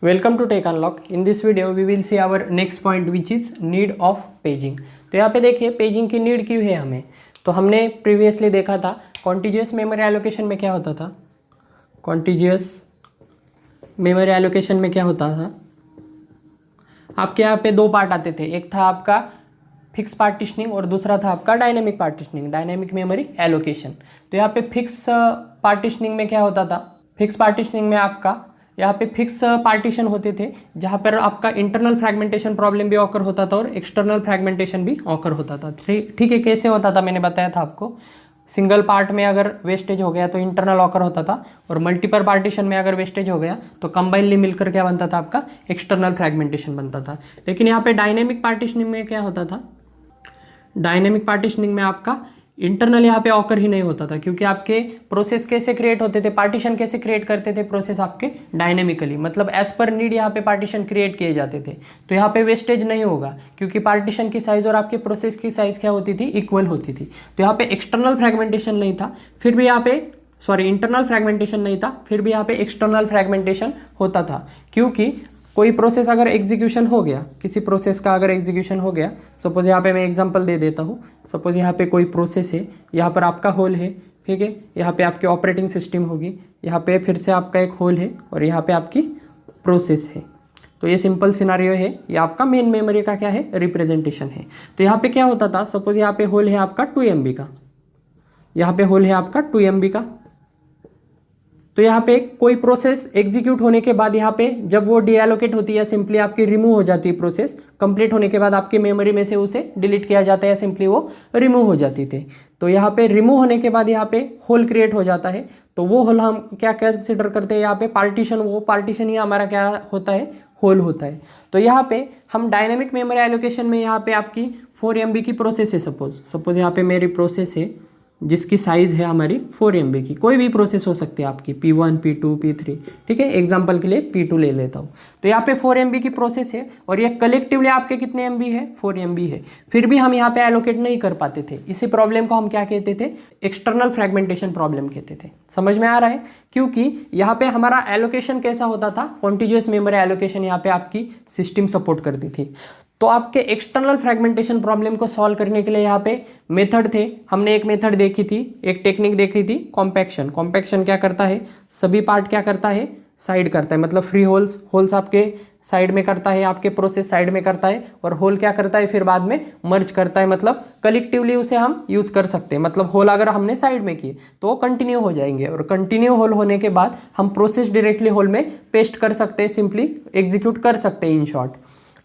Welcome to Tech Unlock. In this video we will see our next point which is need of paging. तो यहाँ पे देखिए paging की need क्यों है हमें। तो हमने प्रीवियसली देखा था कॉन्टिजियस मेमोरी एलोकेशन में क्या होता था। कॉन्टिजियस मेमोरी एलोकेशन में क्या होता था, आपके यहाँ पे दो पार्ट आते थे। एक था आपका फिक्स पार्टीशनिंग और दूसरा था आपका dynamic partitioning, dynamic memory allocation. तो यहाँ पे फिक्स पार्टीशनिंग में क्या होता था, फिक्स पार्टीशनिंग में आपका यहाँ पे फिक्स पार्टीशन होते थे जहाँ पर आपका इंटरनल फ्रैगमेंटेशन प्रॉब्लम भी ऑकर होता था और एक्सटर्नल फ्रैगमेंटेशन भी ऑकर होता था। ठीक है, कैसे होता था मैंने बताया था आपको। सिंगल पार्ट में अगर वेस्टेज हो गया तो इंटरनल ऑकर होता था और मल्टीपल पार्टीशन में अगर वेस्टेज हो गया तो कंबाइनली मिलकर क्या बनता था, आपका एक्सटर्नल फ्रैगमेंटेशन बनता था। लेकिन यहाँ पे डायनेमिक पार्टीशनिंग में क्या होता था, डायनेमिक पार्टीशनिंग में आपका इंटरनल यहाँ पे ऑकर ही नहीं होता था, क्योंकि आपके प्रोसेस कैसे क्रिएट होते थे, पार्टीशन कैसे क्रिएट करते थे प्रोसेस आपके डायनेमिकली, मतलब एज पर नीड यहाँ पे पार्टीशन क्रिएट किए जाते थे। तो यहाँ पे वेस्टेज नहीं होगा क्योंकि पार्टीशन की साइज और आपके प्रोसेस की साइज क्या होती थी, इक्वल होती थी। तो यहाँ पे एक्सटर्नल फ्रैगमेंटेशन नहीं था, फिर भी यहाँ पे इंटरनल फ्रैगमेंटेशन नहीं था, फिर भी यहाँ पे एक्सटर्नल फ्रैगमेंटेशन होता था। क्योंकि कोई प्रोसेस अगर एग्जीक्यूशन हो गया, किसी प्रोसेस का अगर एग्जीक्यूशन हो गया, सपोज यहाँ पे मैं एग्जांपल दे देता हूँ। सपोज यहाँ पे कोई प्रोसेस है, यहाँ पर आपका होल है, ठीक है, यहाँ पे आपकी ऑपरेटिंग सिस्टम होगी, यहाँ पे फिर से आपका एक होल है और यहाँ पे आपकी प्रोसेस है। तो ये सिंपल सिनारियो है, ये आपका मेन मेमोरी का क्या है, रिप्रेजेंटेशन है। तो यहाँ पे क्या होता था, सपोज यहाँ पे होल है आपका 2 MB का, यहाँ पे होल है आपका 2 MB का। तो यहाँ पे कोई प्रोसेस एग्जीक्यूट होने के बाद यहाँ पे जब वो डीएलोकेट होती है, सिंपली आपकी रिमूव हो जाती है, प्रोसेस कंप्लीट होने के बाद आपकी मेमोरी में से उसे डिलीट किया जाता है, सिंपली वो रिमूव हो जाती थी। तो यहाँ पे रिमूव होने के बाद यहाँ पे होल क्रिएट हो जाता है। तो वो होल हम क्या कंसिडर करते हैं, यहाँ पे पार्टीशन, वो पार्टीशन ही हमारा क्या होता है, होल होता है। तो यहाँ पे हम डायनेमिक मेमोरी एलोकेशन में यहाँ पे आपकी 4 MB की प्रोसेस है, सपोज यहाँ पे मेरी प्रोसेस है जिसकी साइज़ है हमारी 4 MB की। कोई भी प्रोसेस हो सकती है आपकी, P1, P2, P3, ठीक है, एग्जांपल के लिए P2 ले लेता हूँ। तो यहाँ पे 4 MB की प्रोसेस है और ये कलेक्टिवली आपके कितने MB है, 4 MB है। फिर भी हम यहाँ पे एलोकेट नहीं कर पाते थे। इसी प्रॉब्लम को हम क्या कहते थे, एक्सटर्नल फ्रैगमेंटेशन प्रॉब्लम कहते थे। समझ में आ रहा है, क्योंकि यहाँ पे हमारा एलोकेशन कैसा होता था, कॉन्टिजियस मेमोरी एलोकेशन यहाँ पे आपकी सिस्टम सपोर्ट करती थी। तो आपके एक्सटर्नल फ्रैगमेंटेशन प्रॉब्लम को सॉल्व करने के लिए यहाँ पे मेथड थे। हमने एक मेथड देखी थी, एक टेक्निक देखी थी, कॉम्पैक्शन। कॉम्पैक्शन क्या करता है, सभी पार्ट क्या करता है, साइड करता है, मतलब फ्री होल्स आपके साइड में करता है, आपके प्रोसेस साइड में करता है, और होल क्या करता है, फिर बाद में मर्ज करता है, मतलब कलेक्टिवली उसे हम यूज कर सकते हैं। मतलब होल अगर हमने साइड में किए तो वो कंटिन्यू हो जाएंगे, और कंटिन्यू होल होने के बाद हम प्रोसेस डायरेक्टली होल में पेस्ट कर सकते हैं, सिंपली एग्जीक्यूट कर सकते हैं इन शॉर्ट।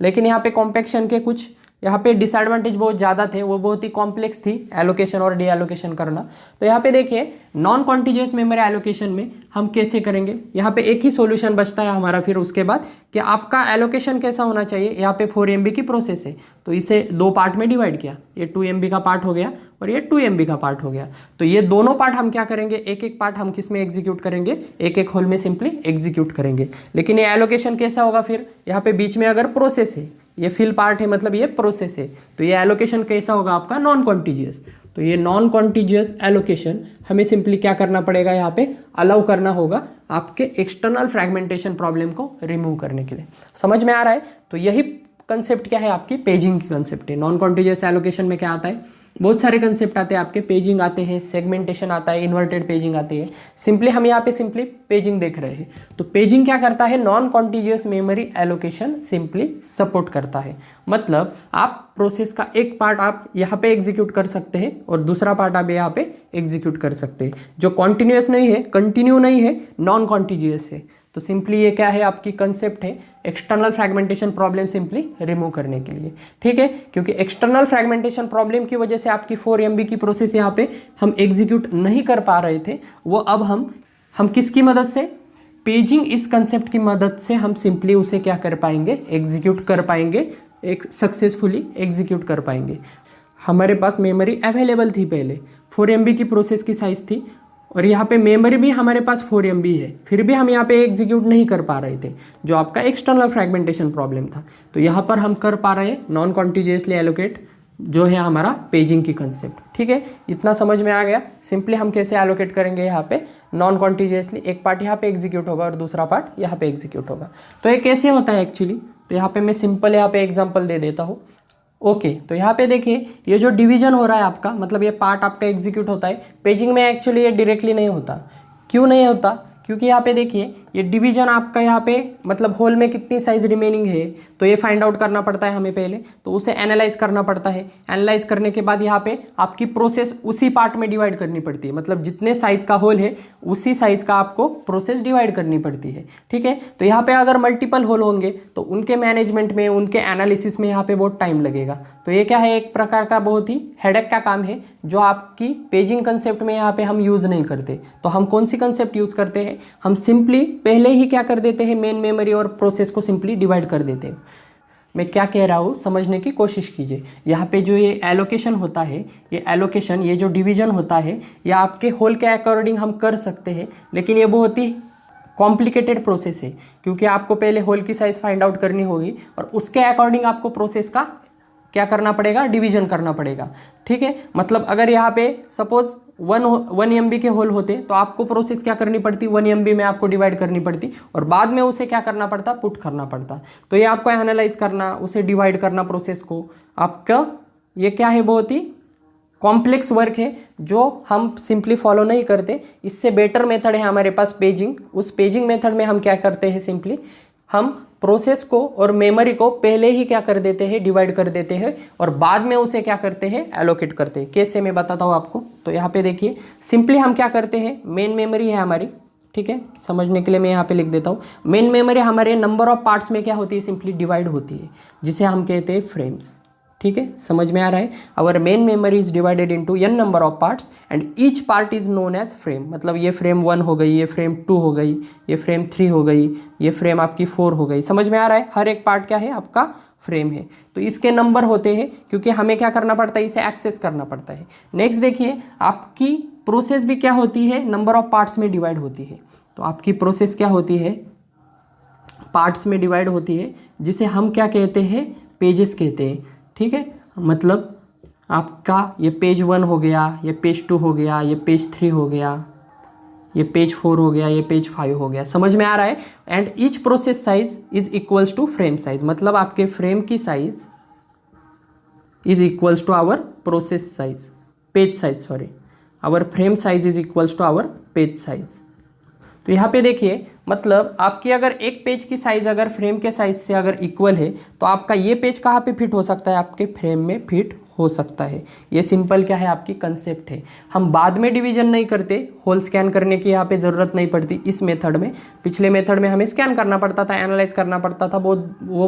लेकिन यहाँ पे कॉम्पैक्शन के कुछ यहाँ पे डिसएडवांटेज बहुत ज़्यादा थे, वो बहुत ही कॉम्प्लेक्स थी एलोकेशन और डी एलोकेशन करना। तो यहाँ पे देखिए नॉन कॉन्टिजियस मेमोरी एलोकेशन में हम कैसे करेंगे, यहाँ पे एक ही सॉल्यूशन बचता है हमारा फिर उसके बाद कि आपका एलोकेशन कैसा होना चाहिए। यहाँ पे 4 MB की प्रोसेस है तो इसे दो पार्ट में डिवाइड किया, ये 2 MB का पार्ट हो गया और ये 2 MB का पार्ट हो गया। तो ये दोनों पार्ट हम क्या करेंगे, एक एक पार्ट हम किस में एग्जीक्यूट करेंगे, एक एक होल में सिंपली एग्जीक्यूट करेंगे। लेकिन ये एलोकेशन कैसा होगा, फिर यहाँ पे बीच में अगर प्रोसेस है, ये फिल पार्ट है, मतलब ये प्रोसेस है, तो ये एलोकेशन कैसा होगा आपका, नॉन कॉन्टिजियस। तो ये नॉन कॉन्टिजियस एलोकेशन हमें सिंपली क्या करना पड़ेगा, यहाँ पे अलाउ करना होगा आपके एक्सटर्नल फ्रैगमेंटेशन प्रॉब्लम को रिमूव करने के लिए। समझ में आ रहा है। तो यही कंसेप्ट क्या है, आपकी पेजिंग की कंसेप्ट है। नॉन कॉन्टिजियस एलोकेशन में क्या आता है, बहुत सारे कंसेप्ट आते हैं आपके, पेजिंग आते हैं, सेगमेंटेशन आता है, इन्वर्टेड पेजिंग आती है। सिंपली हम यहाँ पे सिंपली पेजिंग देख रहे हैं। तो पेजिंग क्या करता है, non contiguous memory allocation simply support करता है। मतलब आप प्रोसेस का एक पार्ट आप यहाँ पे एग्जीक्यूट कर सकते हैं और दूसरा पार्ट आप यहाँ पे एग्जीक्यूट कर सकते हैं, जो कॉन्टिन्यूस नहीं है, कंटिन्यू नहीं है, नॉन कॉन्टिजियस है। तो सिंपली ये क्या है, आपकी कंसेप्ट है external fragmentation problem simply remove करने के लिए, ठीक है। क्योंकि एक्सटर्नल फ्रैगमेंटेशन प्रॉब्लम की वजह से आपकी 4 MB की प्रोसेस यहाँ पे हम एग्जीक्यूट नहीं कर पा रहे थे, वो अब हम किसकी मदद से, पेजिंग इस कंसेप्ट की मदद से हम सिंपली उसे क्या कर पाएंगे, एग्जीक्यूट कर पाएंगे, एक सक्सेसफुली एग्जीक्यूट कर पाएंगे। हमारे पास मेमोरी अवेलेबल थी पहले, 4 MB की प्रोसेस की साइज थी और यहाँ पे मेमोरी भी हमारे पास 4 MB है, फिर भी हम यहाँ पे एग्जीक्यूट नहीं कर पा रहे थे, जो आपका एक्सटर्नल फ्रैगमेंटेशन प्रॉब्लम था। तो यहाँ पर हम कर पा रहे हैं नॉन कॉन्टिजियसली एलोकेट, जो है हमारा पेजिंग की कंसेप्ट। ठीक है, इतना समझ में आ गया। सिंपली हम कैसे एलोकेट करेंगे यहाँ पे नॉन कॉन्टिजियसली, एक पार्ट यहाँ पे एग्जीक्यूट होगा और दूसरा पार्ट यहाँ पे एग्जीक्यूट होगा। तो ये कैसे होता है एक्चुअली, तो यहाँ पे मैं सिंपल यहाँ पे एग्जांपल दे देता हूँ। ओके, तो यहाँ पे देखिए ये जो डिवीजन हो रहा है आपका, मतलब ये पार्ट आपका एग्जीक्यूट होता है, पेजिंग में एक्चुअली ये डायरेक्टली नहीं होता। क्यों नहीं होता, क्योंकि यहाँ पे देखिए ये डिवीजन आपका यहाँ पे मतलब होल में कितनी साइज रिमेनिंग है, तो ये फाइंड आउट करना पड़ता है हमें पहले, तो उसे एनालाइज करना पड़ता है। एनालाइज करने के बाद यहाँ पे आपकी प्रोसेस उसी पार्ट में डिवाइड करनी पड़ती है, मतलब जितने साइज का होल है उसी साइज का आपको प्रोसेस डिवाइड करनी पड़ती है। ठीक है, तो यहाँ पे अगर मल्टीपल होल होंगे तो उनके मैनेजमेंट में, उनके एनालिसिस में यहाँ पे बहुत टाइम लगेगा। तो ये क्या है, एक प्रकार का बहुत ही हेडेक का काम है जो आपकी पेजिंग कंसेप्ट में यहाँ पे हम यूज़ नहीं करते। तो हम कौन सी कंसेप्ट यूज़ करते हैं, हम सिंपली पहले ही क्या कर देते हैं, मेन मेमोरी और प्रोसेस को सिंपली डिवाइड कर देते हैं। मैं क्या कह रहा हूँ समझने की कोशिश कीजिए। यहाँ पे जो ये एलोकेशन होता है, ये एलोकेशन, ये जो डिवीजन होता है, ये आपके होल के अकॉर्डिंग हम कर सकते हैं, लेकिन ये बहुत ही कॉम्प्लिकेटेड प्रोसेस है, क्योंकि आपको पहले होल की साइज़ फाइंड आउट करनी होगी और उसके अकॉर्डिंग आपको प्रोसेस का क्या करना पड़ेगा, डिवीजन करना पड़ेगा। ठीक है, मतलब अगर यहाँ पे सपोज 1 MB के होल होते तो आपको प्रोसेस क्या करनी पड़ती, 1 MB में आपको डिवाइड करनी पड़ती और बाद में उसे क्या करना पड़ता, पुट करना पड़ता। तो ये आपको एनालाइज करना, उसे डिवाइड करना प्रोसेस को, आपका ये क्या है, बहुत ही कॉम्प्लेक्स वर्क है जो हम सिंपली फॉलो नहीं करते। इससे बेटर मेथड है हमारे पास पेजिंग। उस पेजिंग मेथड में हम क्या करते हैं, सिंपली हम प्रोसेस को और मेमोरी को पहले ही क्या कर देते हैं, डिवाइड कर देते हैं और बाद में उसे क्या करते हैं, एलोकेट करते हैं। कैसे, मैं बताता हूँ आपको। तो यहाँ पे देखिए सिंपली हम क्या करते हैं, मेन मेमोरी है हमारी, ठीक है, समझने के लिए मैं यहाँ पे लिख देता हूँ। मेन मेमोरी हमारे नंबर ऑफ पार्ट्स में क्या होती है, सिंपली डिवाइड होती है, जिसे हम कहते हैं फ्रेम्स। ठीक है, समझ में आ रहा है। Our main memory is divided into n number of parts and each part is known as frame. मतलब ये फ्रेम 1 हो गई, ये फ्रेम 2 हो गई, ये फ्रेम 3 हो गई, ये फ्रेम आपकी 4 हो गई। समझ में आ रहा है, हर एक पार्ट क्या है, आपका फ्रेम है। तो इसके नंबर होते हैं क्योंकि हमें क्या करना पड़ता है, इसे एक्सेस करना पड़ता है। नेक्स्ट देखिए, आपकी प्रोसेस भी क्या होती है, नंबर ऑफ पार्ट्स में डिवाइड होती है। तो आपकी प्रोसेस क्या होती है, पार्ट्स में डिवाइड होती है, जिसे हम क्या कहते हैं, पेजेस कहते हैं। ठीक है, मतलब आपका ये पेज 1 हो गया, ये पेज 2 हो गया, ये पेज 3 हो गया, ये पेज 4 हो गया, ये पेज 5 हो गया। समझ में आ रहा है। And each process size is equals to frame size. मतलब आपके फ्रेम की size is equals to our process size, page size, sorry, our frame size is equals to our page size. तो यहाँ पे देखिए, मतलब आपकी अगर एक पेज की साइज़ अगर फ्रेम के साइज से अगर इक्वल है तो आपका ये पेज कहाँ पे फिट हो सकता है, आपके फ्रेम में फिट हो सकता है। ये सिंपल क्या है, आपकी कंसेप्ट है। हम बाद में डिवीजन नहीं करते, होल स्कैन करने की यहाँ पे ज़रूरत नहीं पड़ती इस मेथड में। पिछले मेथड में हमें स्कैन करना पड़ता था, एनालाइज करना पड़ता था, वो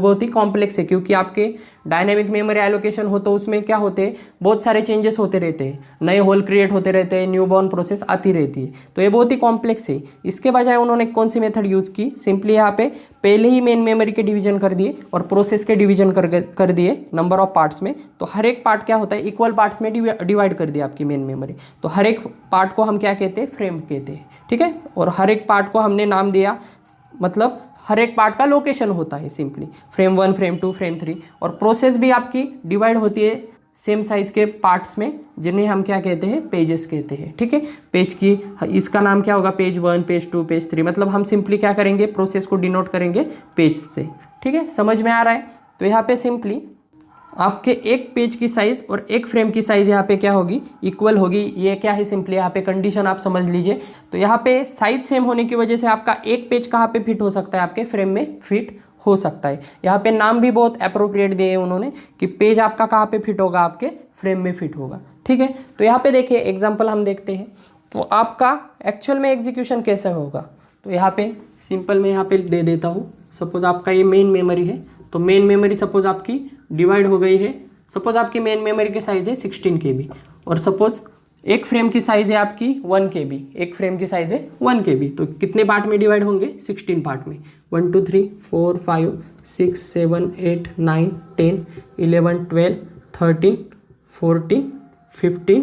बहुत ही कॉम्प्लेक्स है, क्योंकि आपके डायनेमिक मेमोरी एलोकेशन हो तो उसमें क्या होते हैं, बहुत सारे चेंजेस होते रहते हैं, नए होल क्रिएट होते रहते हैं, न्यू बॉर्न प्रोसेस आती रहती है। तो ये बहुत ही कॉम्प्लेक्स है। इसके बजाय उन्होंने कौन सी मेथड यूज़ की, सिंपली यहाँ पे पहले ही मेन मेमोरी के डिवीजन कर दिए और प्रोसेस के डिवीजन कर दिए नंबर ऑफ पार्ट्स में। तो हर एक पार्ट क्या होता है, इक्वल पार्ट्स में डिवाइड कर दिया आपकी मेन मेमोरी। तो हर एक पार्ट को हम क्या कहते हैं, फ्रेम कहते हैं। ठीक है, और हर एक पार्ट को हमने नाम दिया, मतलब हर एक पार्ट का लोकेशन होता है, सिंपली फ्रेम 1, फ्रेम 2, फ्रेम 3। और प्रोसेस भी आपकी डिवाइड होती है सेम साइज के पार्ट्स में, जिन्हें हम क्या कहते हैं, पेजेस कहते हैं। ठीक है, पेज की इसका नाम क्या होगा, पेज 1, पेज 2, पेज 3। मतलब हम सिंपली क्या करेंगे, प्रोसेस को डिनोट करेंगे पेज से। ठीक है, समझ में आ रहा है। तो यहाँ पे सिंपली आपके एक पेज की साइज़ और एक फ्रेम की साइज़ यहाँ पे क्या होगी, इक्वल होगी। ये क्या है, सिंपली यहाँ पे कंडीशन आप समझ लीजिए। तो यहाँ पे साइज सेम होने की वजह से आपका एक पेज कहाँ पे फिट हो सकता है, आपके फ्रेम में फिट हो सकता है। यहाँ पे नाम भी बहुत अप्रोप्रिएट दिए उन्होंने कि पेज आपका कहाँ पे फिट होगा, आपके फ्रेम में फिट होगा। ठीक है, तो यहाँ पे देखिए एग्जाम्पल हम देखते हैं। तो आपका एक्चुअल में एग्जीक्यूशन कैसे होगा, तो यहाँ पे सिंपल मैं यहाँ पे दे देता हूँ। सपोज आपका ये मेन मेमोरी है, तो मेन मेमोरी सपोज आपकी डिवाइड हो गई है। सपोज आपकी मेन मेमोरी की साइज़ है 16 KB और सपोज एक फ्रेम की साइज़ है आपकी 1 KB। एक फ्रेम की साइज़ है 1 KB, तो कितने पार्ट में डिवाइड होंगे, 16 पार्ट में। 1 2 3 4 5 6 7 8 9 10 11 12 13 14 15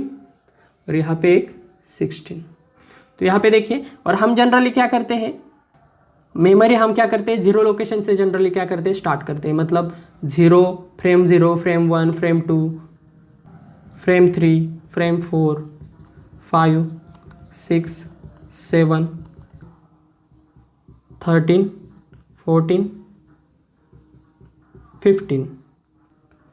और यहाँ पे एक 16। तो यहाँ पे देखिए, और हम जनरली क्या करते हैं, मेमोरी हम क्या करते हैं, 0 लोकेशन से जनरली क्या करते हैं, स्टार्ट करते हैं। मतलब 0, frame 0, frame 1, frame 2, frame 3, frame 4, 5, 6, 7, 13, 14, 15।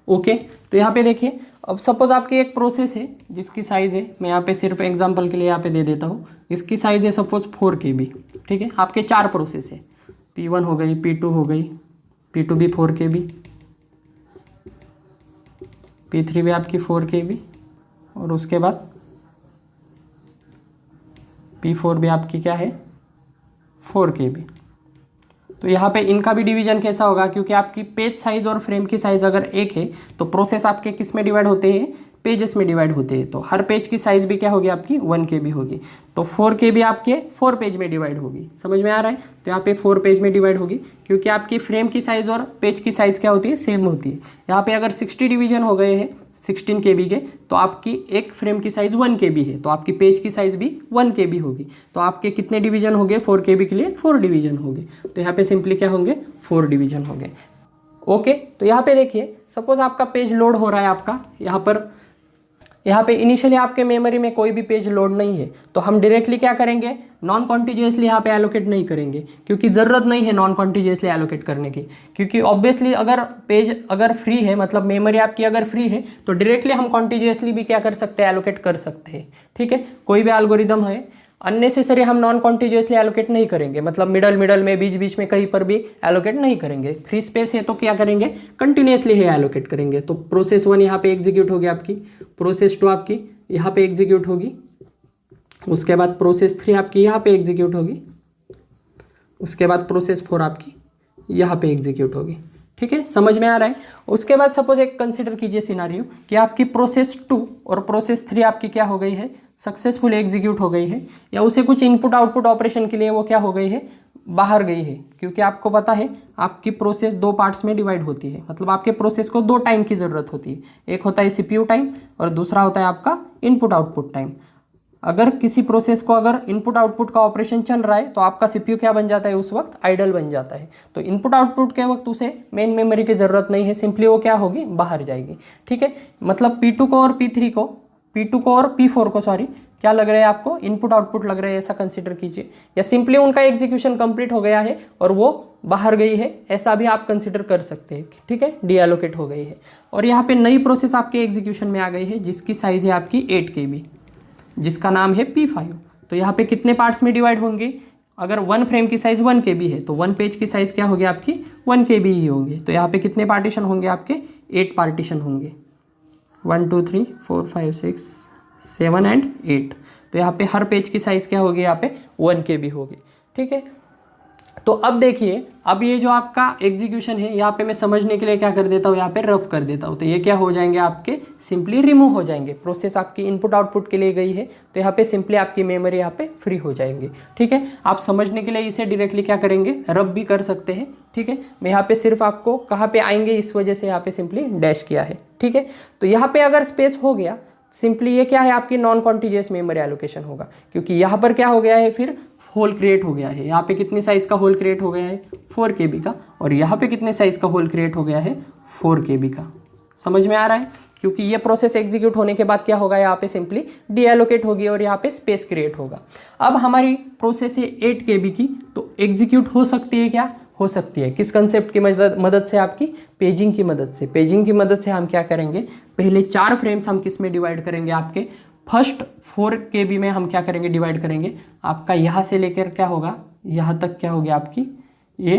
Okay, तो यहाँ पे देखिए, अब सपोज आपकी एक प्रोसेस है जिसकी साइज़ है, मैं यहाँ पे सिर्फ एग्जांपल के लिए यहाँ पे दे देता हूँ, इसकी साइज़ है सपोज 4 KB। ठीक है, आपके 4 प्रोसेस है, P1 हो गई, P2 हो गई, P2 भी 4 KB, P3 भी आपकी 4 KB, और उसके बाद P4 भी आपकी क्या है 4 KB। तो यहाँ पे इनका भी डिवीजन कैसा होगा, क्योंकि आपकी पेज साइज और फ्रेम की साइज अगर एक है तो प्रोसेस आपके किस में डिवाइड होते हैं, पेजेस में डिवाइड होते हैं। तो हर पेज की साइज भी क्या होगी आपकी 1 KB होगी। तो 4 KB आपके 4 पेज में डिवाइड होगी। समझ में आ रहा है? तो यहाँ पे 4 पेज में डिवाइड होगी, क्योंकि आपकी फ्रेम की साइज और पेज की साइज क्या होती है, सेम होती है। यहाँ पे अगर 60 डिवीजन हो गए हैं 16 KB के, तो आपकी एक फ्रेम की साइज़ 1 KB है, तो आपकी पेज की साइज़ भी 1 KB होगी। तो आपके कितने डिवीजन हो गए, 4 KB के लिए 4 डिवीजन हो गए। तो यहाँ पे सिंपली क्या होंगे, 4 डिवीजन हो गए। ओके, तो यहाँ पे देखिए, सपोज आपका पेज लोड हो रहा है, आपका यहाँ पे इनिशियली आपके मेमोरी में कोई भी पेज लोड नहीं है, तो हम डायरेक्टली क्या करेंगे, नॉन कॉन्टिन्यूसली यहाँ पे एलोकेट नहीं करेंगे, क्योंकि ज़रूरत नहीं है नॉन कॉन्टिन्यूसली एलोकेट करने की। क्योंकि ऑब्वियसली अगर पेज अगर फ्री है, मतलब मेमोरी आपकी अगर फ्री है, तो डायरेक्टली हम कॉन्टिन्यूसली भी क्या कर सकते हैं, एलोकेट कर सकते हैं। ठीक है, कोई भी एल्गोरिदम है, अननेसेसरी हम नॉन कॉन्टिन्यूसली एलोकेट नहीं करेंगे, मतलब मिडल में बीच बीच में कहीं पर भी एलोकेट नहीं करेंगे। फ्री स्पेस है तो क्या करेंगे, कंटिन्यूसली ही एलोकेट करेंगे। तो प्रोसेस 1 यहाँ पे एग्जीक्यूट होगी आपकी, प्रोसेस 2 आपकी यहाँ पे एग्जीक्यूट होगी, उसके बाद प्रोसेस 3 आपकी यहाँ पे एग्जीक्यूट होगी, उसके बाद प्रोसेस 4 आपकी यहाँ पे एग्जीक्यूट होगी। ठीक है, समझ में आ रहा है? उसके बाद सपोज एक कंसिडर कीजिए सिनारियो कि आपकी प्रोसेस 2 और प्रोसेस 3 आपकी क्या हो गई है, सक्सेसफुल एग्जीक्यूट हो गई है, या उसे कुछ इनपुट आउटपुट ऑपरेशन के लिए वो क्या हो गई है, बाहर गई है। क्योंकि आपको पता है आपकी प्रोसेस 2 पार्ट्स में डिवाइड होती है, मतलब आपके प्रोसेस को 2 टाइम की ज़रूरत होती है, एक होता है CPU टाइम और दूसरा होता है आपका इनपुट आउटपुट टाइम। अगर किसी प्रोसेस को अगर इनपुट आउटपुट का ऑपरेशन चल रहा है तो आपका CPU क्या बन जाता है, उस वक्त आइडल बन जाता है। तो इनपुट आउटपुट के वक्त उसे मेन मेमोरी की ज़रूरत नहीं है, सिंपली वो क्या होगी, बाहर जाएगी। ठीक है, मतलब P2 को और P4 को क्या लग रहा है आपको, इनपुट आउटपुट लग रहा है, ऐसा कंसिडर कीजिए। या सिंपली उनका एग्जीक्यूशन कंप्लीट हो गया है और वो बाहर गई है, ऐसा भी आप कंसिडर कर सकते हैं। ठीक है, डीएलोकेट हो गई है। और यहाँ पे नई प्रोसेस आपके एग्जीक्यूशन में आ गई है, जिसकी साइज़ है आपकी 8 KB, जिसका नाम है P5। तो यहाँ पे कितने पार्ट्स में डिवाइड होंगे, अगर 1 फ्रेम की साइज़ 1 KB है तो 1 पेज की साइज़ क्या होगी आपकी 1 KB ही होगी। तो यहाँ पे कितने पार्टीशन होंगे आपके, 8 पार्टीशन होंगे, 1 2 3 4 5 6 7 एंड 8। तो यहाँ पे हर पेज की साइज़ क्या होगी, यहाँ पे 1 KB होगी। ठीक है, तो अब देखिए, अब ये जो आपका एग्जीक्यूशन है, यहाँ पे मैं समझने के लिए क्या कर देता हूँ, यहाँ पे रफ कर देता हूँ। तो ये क्या हो जाएंगे आपके, सिंपली रिमूव हो जाएंगे। प्रोसेस आपकी इनपुट आउटपुट के लिए गई है, तो यहाँ पे सिंपली आपकी मेमोरी यहाँ पे फ्री हो जाएंगी। ठीक है, आप समझने के लिए इसे डायरेक्टली क्या करेंगे, रफ भी कर सकते हैं। ठीक है, मैं यहाँ पे सिर्फ आपको कहाँ पे आएंगे इस वजह से यहाँ पे सिंपली डैश किया है। ठीक है, तो यहाँ पे अगर स्पेस हो गया, सिंपली ये क्या है, आपकी नॉन कॉन्टिन्यूअस मेमोरी एलोकेशन होगा, क्योंकि यहाँ पर क्या हो गया है, फिर होल क्रिएट हो गया है। यहाँ पे कितने साइज़ का होल क्रिएट हो गया है, 4 KB का, और यहाँ पे कितने साइज़ का होल क्रिएट हो गया है, 4 KB का। समझ में आ रहा है? क्योंकि ये प्रोसेस एग्जीक्यूट होने के बाद क्या होगा, यहाँ पे सिंपली डीएलोकेट होगी और यहाँ पे स्पेस क्रिएट होगा। अब हमारी प्रोसेस है 8 KB की, तो एग्जीक्यूट हो सकती है, क्या हो सकती है, किस कंसेप्ट की मदद से, आपकी पेजिंग की मदद से। पेजिंग की मदद से हम क्या करेंगे, पहले 4 फ्रेम्स हम किस में डिवाइड करेंगे, आपके फर्स्ट 4 KB में हम क्या करेंगे, डिवाइड करेंगे। आपका यहाँ से लेकर क्या होगा, यहाँ तक क्या होगी आपकी, ये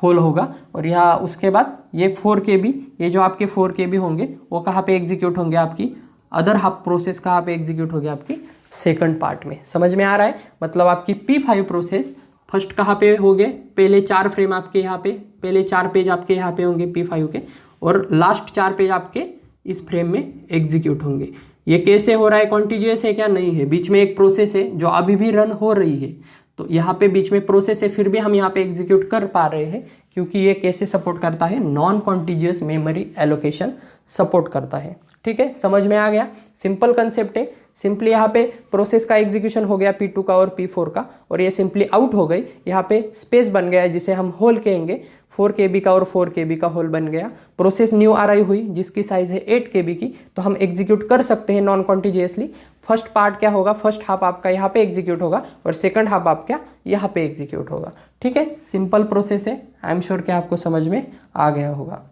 होल होगा, और यहाँ उसके बाद ये 4 KB, ये जो आपके 4 KB होंगे वो कहाँ पे एग्जीक्यूट होंगे, आपकी अदर हाफ प्रोसेस कहाँ पे एग्जीक्यूट होगी, आपकी सेकंड पार्ट में। समझ में आ रहा है? मतलब आपकी P5 प्रोसेस फर्स्ट कहाँ पे होंगे, पहले 4 फ्रेम आपके यहाँ पे, पहले 4 पेज आपके यहाँ पे होंगे P5 के, और लास्ट 4 पेज आपके इस फ्रेम में एग्जीक्यूट होंगे। ये कैसे हो रहा है, कॉन्टिन्यूअस है क्या, नहीं है, बीच में एक प्रोसेस है जो अभी भी रन हो रही है। तो यहाँ पे बीच में प्रोसेस है, फिर भी हम यहाँ पे एग्जीक्यूट कर पा रहे हैं, क्योंकि ये कैसे सपोर्ट करता है, non continuous memory allocation support करता है। ठीक है, समझ में आ गया, सिंपल कंसेप्ट है। सिंपली यहाँ पे प्रोसेस का एग्जीक्यूशन हो गया P2 का और P4 का, और ये सिंपली आउट हो गई, यहाँ पे स्पेस बन गया है जिसे हम होल कहेंगे, 4 KB का और 4 KB का होल बन गया। प्रोसेस न्यू RI हुई जिसकी साइज है 8 KB की, तो हम एग्जीक्यूट कर सकते हैं नॉन कॉन्टिजियसली। फर्स्ट पार्ट क्या होगा, फर्स्ट हाफ आपका यहाँ पे एग्जीक्यूट होगा और सेकंड हाफ आपका यहाँ पे एग्जीक्यूट होगा। ठीक है, सिंपल प्रोसेस है, आई एम श्योर कि आपको समझ में आ गया होगा।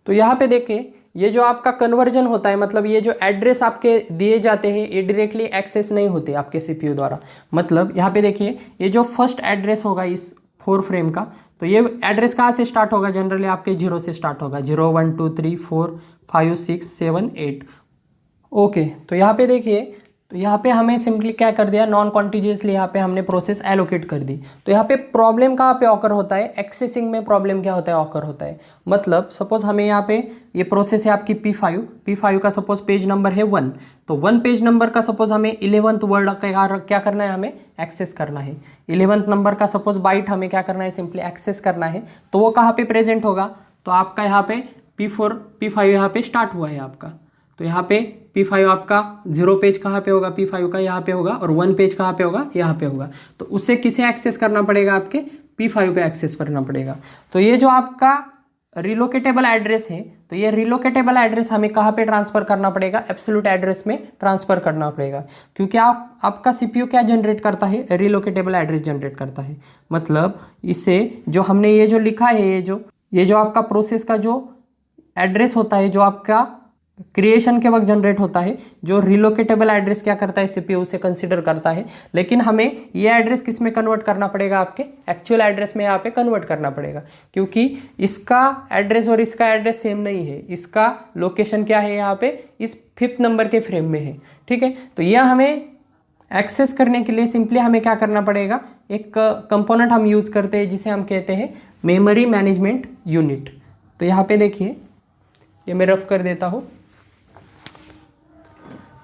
तो यहाँ पे देखिए, ये जो आपका कन्वर्जन होता है, मतलब ये जो एड्रेस आपके दिए जाते हैं ये डायरेक्टली एक्सेस नहीं होते आपके CPU द्वारा। मतलब यहाँ पे देखिए, ये जो फर्स्ट एड्रेस होगा इस 4 फ्रेम का, तो ये एड्रेस कहाँ से स्टार्ट होगा, जनरली आपके 0 से स्टार्ट होगा, 0 1 2 3 4 5 6 7 8। ओके, तो यहाँ पे देखिए, तो यहाँ पे हमें सिंपली क्या कर दिया, नॉन कॉन्टिजियसली यहाँ पे हमने प्रोसेस एलोकेट कर दी। तो यहाँ पे प्रॉब्लम कहाँ पे ऑकर होता है, एक्सेसिंग में प्रॉब्लम क्या होता है, ऑकर होता है। मतलब सपोज हमें यहाँ पे ये प्रोसेस है आपकी P5 का सपोज पेज नंबर है 1, तो 1 पेज नंबर का सपोज हमें 11th वर्ड क्या करना है, हमें एक्सेस करना है। 11th नंबर का सपोज बाइट हमें क्या करना है, सिंपली एक्सेस करना है। तो वो कहाँ पे प्रेजेंट होगा, तो आपका यहाँ पे P5 यहाँ पे स्टार्ट हुआ है आपका, तो यहाँ पे P5 आपका 0 पेज कहाँ पे होगा, P5 का यहाँ पे होगा, और 1 पेज कहाँ पे होगा, यहाँ पे होगा। तो उससे किसे एक्सेस करना पड़ेगा, आपके P5 का एक्सेस करना पड़ेगा। तो ये जो आपका रिलोकेटेबल एड्रेस है, तो ये रिलोकेटेबल एड्रेस हमें कहाँ पे ट्रांसफ़र करना पड़ेगा, एब्सोल्यूट एड्रेस में ट्रांसफ़र करना पड़ेगा। क्योंकि आपका CPU क्या जनरेट करता है, रिलोकेटेबल एड्रेस जनरेट करता है। मतलब इससे जो हमने ये जो लिखा है, ये जो आपका प्रोसेस का जो एड्रेस होता है, जो आपका क्रिएशन के वक्त जनरेट होता है, जो रिलोकेटेबल एड्रेस क्या करता है, CPU उसे कंसीडर करता है। लेकिन हमें ये एड्रेस किस में कन्वर्ट करना पड़ेगा, आपके एक्चुअल एड्रेस में यहाँ पे कन्वर्ट करना पड़ेगा। क्योंकि इसका एड्रेस और इसका एड्रेस सेम नहीं है, इसका लोकेशन क्या है, यहाँ पे इस 5th नंबर के फ्रेम में है। ठीक है, तो यह हमें एक्सेस करने के लिए सिंपली हमें क्या करना पड़ेगा, एक कंपोनेंट हम यूज़ करते हैं जिसे हम कहते हैं मेमोरी मैनेजमेंट यूनिट। तो यहाँ पे देखिए, ये मैं रफ कर देता हूँ।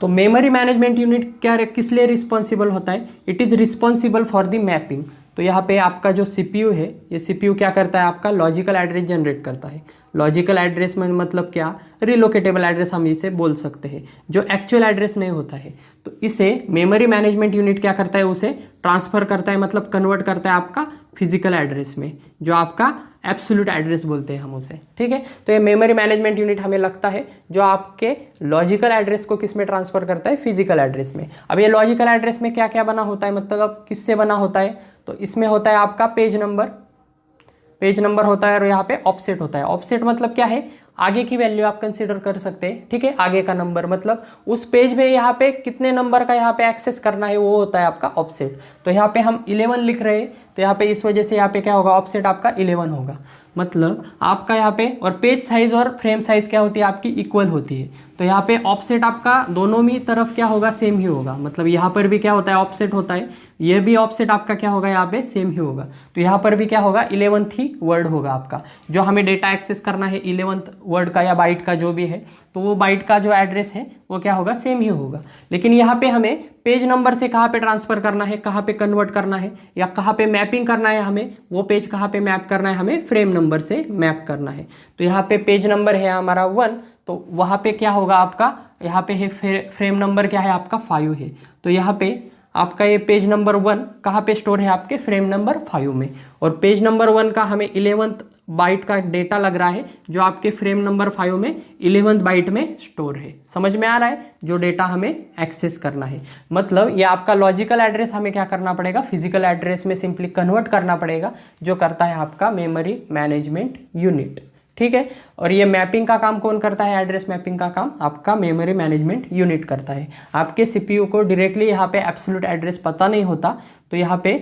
तो मेमोरी मैनेजमेंट यूनिट क्या किस लिए रिस्पॉन्सिबल होता है, it is responsible for the mapping. तो यहाँ पे आपका जो CPU है, ये CPU क्या करता है, आपका लॉजिकल एड्रेस जनरेट करता है। लॉजिकल एड्रेस में मतलब क्या, रिलोकेटेबल एड्रेस हम इसे बोल सकते हैं, जो एक्चुअल एड्रेस नहीं होता है। तो इसे मेमोरी मैनेजमेंट यूनिट क्या करता है, उसे ट्रांसफ़र करता है, मतलब कन्वर्ट करता है आपका फिजिकल एड्रेस में, जो आपका एब्सोल्यूट एड्रेस बोलते हैं हम उसे। ठीक है, तो ये मेमोरी मैनेजमेंट यूनिट हमें लगता है जो आपके लॉजिकल एड्रेस को किस में ट्रांसफ़र करता है, फिजिकल एड्रेस में। अब ये लॉजिकल एड्रेस में क्या क्या बना होता है, मतलब किससे बना होता है, तो इसमें होता है आपका पेज नंबर होता है, और यहाँ पे ऑफसेट होता है। ऑफसेट मतलब क्या है, आगे की वैल्यू आप कंसीडर कर सकते हैं। ठीक है, आगे का नंबर मतलब उस पेज में यहाँ पे कितने नंबर का यहाँ पे एक्सेस करना है, वो होता है आपका ऑफसेट। तो यहाँ पे हम 11 लिख रहे हैं, तो यहाँ पे इस वजह से यहाँ पे क्या होगा, ऑफसेट आपका 11 होगा। मतलब आपका यहाँ पे, और पेज साइज और फ्रेम साइज क्या होती है, आपकी इक्वल होती है। तो यहाँ पे ऑफसेट आपका दोनों ही तरफ क्या होगा, सेम ही होगा। मतलब यहाँ पर भी क्या होता है, ऑफसेट होता है, ये भी ऑफसेट आपका क्या होगा, यहाँ पे सेम ही होगा। तो यहाँ पर भी क्या होगा, 11th ही वर्ड होगा आपका, जो हमें डेटा एक्सेस करना है 11th वर्ड का या बाइट का जो भी है, तो वो बाइट का जो एड्रेस है वो क्या होगा, सेम ही होगा। लेकिन यहाँ पे हमें पेज नंबर से कहाँ पे ट्रांसफ़र करना है, कहाँ पे कन्वर्ट करना है, या कहाँ पे मैपिंग करना है, हमें वो पेज कहाँ पे मैप करना है, हमें फ्रेम नंबर से मैप करना है। तो यहाँ पे पेज नंबर है हमारा 1, तो वहाँ पे क्या होगा आपका, यहाँ पे है फ्रेम नंबर क्या है आपका 5 है। तो यहाँ पे आपका ये पेज नंबर 1 कहाँ पे स्टोर है, आपके फ्रेम नंबर 5 में। और पेज नंबर 1 का हमें 11th बाइट का डेटा लग रहा है, जो आपके फ्रेम नंबर 5 में 11th बाइट में स्टोर है। समझ में आ रहा है, जो डेटा हमें एक्सेस करना है। मतलब ये आपका लॉजिकल एड्रेस हमें क्या करना पड़ेगा, फिजिकल एड्रेस में सिंपली कन्वर्ट करना पड़ेगा, जो करता है आपका मेमोरी मैनेजमेंट यूनिट। ठीक है, और ये मैपिंग का काम कौन करता है, एड्रेस मैपिंग का काम आपका मेमोरी मैनेजमेंट यूनिट करता है। आपके CPU को डायरेक्टली यहाँ पे एब्सोल्यूट एड्रेस पता नहीं होता, तो यहाँ पे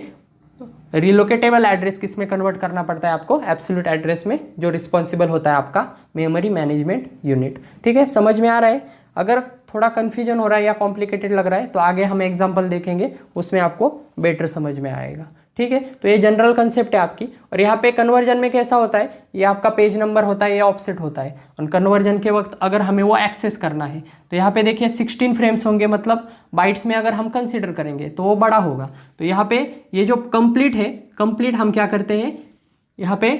रिलोकेटेबल एड्रेस किस में कन्वर्ट करना पड़ता है आपको, एब्सोल्यूट एड्रेस में, जो रिस्पॉन्सिबल होता है आपका मेमोरी मैनेजमेंट यूनिट। ठीक है, समझ में आ रहा है। अगर थोड़ा कन्फ्यूजन हो रहा है या कॉम्प्लिकेटेड लग रहा है, तो आगे हम एग्जाम्पल देखेंगे, उसमें आपको बेटर समझ में आएगा। ठीक है, तो ये जनरल कंसेप्ट है आपकी। और यहाँ पे कन्वर्जन में कैसा होता है, ये आपका पेज नंबर होता है, ये ऑफसेट होता है। और कन्वर्जन के वक्त अगर हमें वो एक्सेस करना है, तो यहाँ पे देखिए 16 फ्रेम्स होंगे, मतलब बाइट्स में अगर हम कंसीडर करेंगे तो वो बड़ा होगा। तो यहाँ पे ये जो कंप्लीट है, कंप्लीट हम क्या करते हैं, यहाँ पे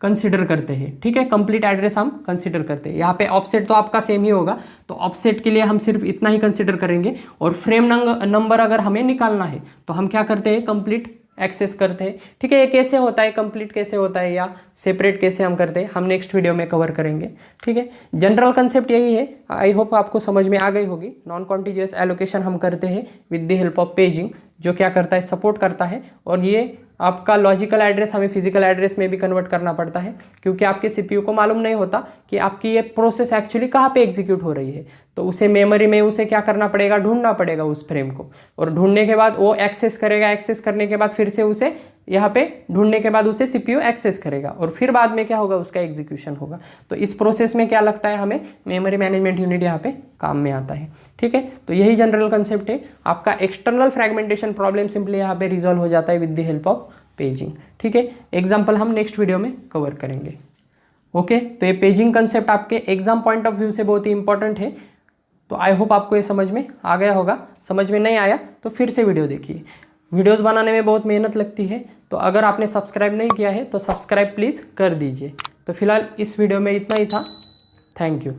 कंसिडर करते हैं। ठीक है, कंप्लीट एड्रेस हम कंसिडर करते हैं। यहाँ पे ऑफसेट तो आपका सेम ही होगा, तो ऑफसेट के लिए हम सिर्फ इतना ही कंसिडर करेंगे। और फ्रेम नंबर अगर हमें निकालना है तो हम क्या करते हैं, कंप्लीट एक्सेस करते हैं। ठीक है, ये कैसे होता है, कंप्लीट कैसे होता है या सेपरेट कैसे हम करते हैं, हम नेक्स्ट वीडियो में कवर करेंगे। ठीक है, जनरल कंसेप्ट यही है। आई होप आपको समझ में आ गई होगी। नॉन कॉन्टिजियस एलोकेशन हम करते हैं with the help of paging, जो क्या करता है, सपोर्ट करता है। और ये आपका लॉजिकल एड्रेस हमें फिजिकल एड्रेस में भी कन्वर्ट करना पड़ता है, क्योंकि आपके सीपीयू को मालूम नहीं होता कि आपकी ये प्रोसेस एक्चुअली कहाँ पे एग्जीक्यूट हो रही है। तो उसे मेमोरी में उसे क्या करना पड़ेगा, ढूंढना पड़ेगा उस फ्रेम को, और ढूंढने के बाद वो एक्सेस करेगा। एक्सेस करने के बाद फिर से उसे यहाँ पे ढूंढने के बाद उसे सीपीयू एक्सेस करेगा, और फिर बाद में क्या होगा, उसका एग्जीक्यूशन होगा। तो इस प्रोसेस में क्या लगता है हमें, मेमोरी मैनेजमेंट यूनिट यहाँ पे काम में आता है। ठीक है, तो यही जनरल कंसेप्ट है। आपका एक्सटर्नल फ्रेगमेंटेशन प्रॉब्लम सिंपली यहाँ पे रिजॉल्व हो जाता है with the help of paging. ठीक है, एग्जाम्पल हम नेक्स्ट वीडियो में कवर करेंगे। ओके, तो ये पेजिंग कंसेप्ट आपके एग्जाम पॉइंट ऑफ व्यू से बहुत ही इंपॉर्टेंट है। तो आई होप आपको ये समझ में आ गया होगा। समझ में नहीं आया तो फिर से वीडियो देखिए। वीडियोस बनाने में बहुत मेहनत लगती है, तो अगर आपने सब्सक्राइब नहीं किया है तो सब्सक्राइब प्लीज़ कर दीजिए। तो फिलहाल इस वीडियो में इतना ही था। Thank you.